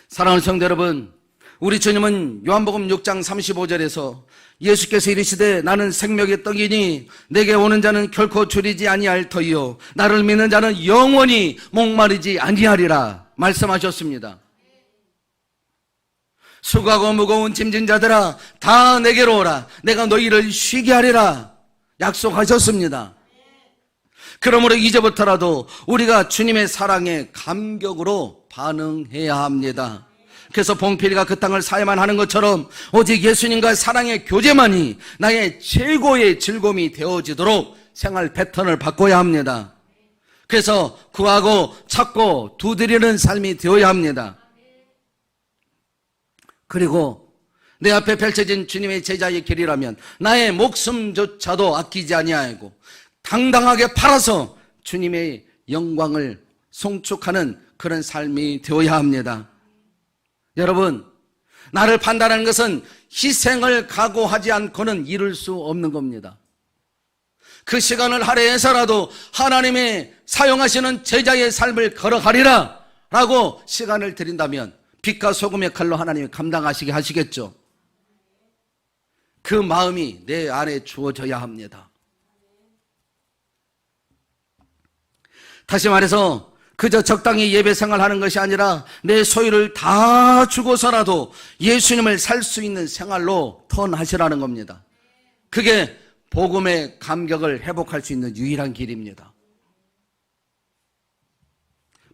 사랑하는 성도 여러분, 우리 주님은 요한복음 6장 35절에서 예수께서 이르시되 나는 생명의 떡이니 내게 오는 자는 결코 줄이지 아니할 터이요 나를 믿는 자는 영원히 목마르지 아니하리라 말씀하셨습니다. 수고하고 무거운 짐진 자들아 다 내게로 오라 내가 너희를 쉬게 하리라 약속하셨습니다. 그러므로 이제부터라도 우리가 주님의 사랑에 감격으로 반응해야 합니다. 그래서 봉필이가 그 땅을 사야만 하는 것처럼 오직 예수님과 사랑의 교제만이 나의 최고의 즐거움이 되어지도록 생활 패턴을 바꿔야 합니다. 그래서 구하고 찾고 두드리는 삶이 되어야 합니다. 그리고 내 앞에 펼쳐진 주님의 제자의 길이라면 나의 목숨조차도 아끼지 아니하고 당당하게 팔아서 주님의 영광을 송축하는 그런 삶이 되어야 합니다. 여러분, 나를 판단하는 것은 희생을 각오하지 않고는 이룰 수 없는 겁니다. 그 시간을 할애해서라도 하나님의 사용하시는 제자의 삶을 걸어가리라 라고 시간을 드린다면 빛과 소금의 칼로 하나님이 감당하시게 하시겠죠. 그 마음이 내 안에 주어져야 합니다. 다시 말해서 그저 적당히 예배 생활하는 것이 아니라 내 소유를 다 주고서라도 예수님을 살 수 있는 생활로 턴하시라는 겁니다. 그게 복음의 감격을 회복할 수 있는 유일한 길입니다.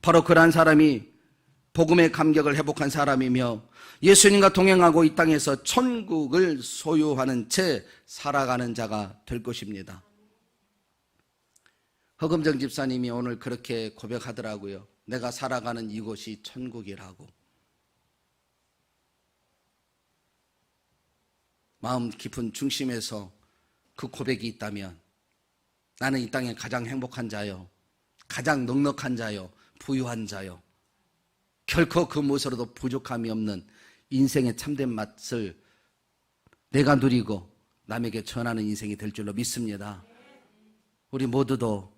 바로 그러한 사람이 복음의 감격을 회복한 사람이며 예수님과 동행하고 이 땅에서 천국을 소유하는 채 살아가는 자가 될 것입니다. 허금정 집사님이 오늘 그렇게 고백하더라고요. 내가 살아가는 이곳이 천국이라고. 마음 깊은 중심에서 그 고백이 있다면 나는 이 땅에 가장 행복한 자요, 가장 넉넉한 자요, 부유한 자요, 결코 그 무엇으로도 부족함이 없는 인생의 참된 맛을 내가 누리고 남에게 전하는 인생이 될 줄로 믿습니다. 우리 모두도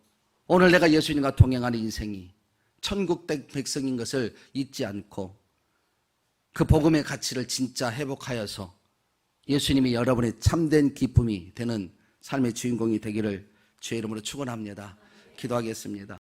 오늘 내가 예수님과 동행하는 인생이 천국 백성인 것을 잊지 않고 그 복음의 가치를 진짜 회복하여서 예수님이 여러분의 참된 기쁨이 되는 삶의 주인공이 되기를 주의 이름으로 축원합니다. 기도하겠습니다.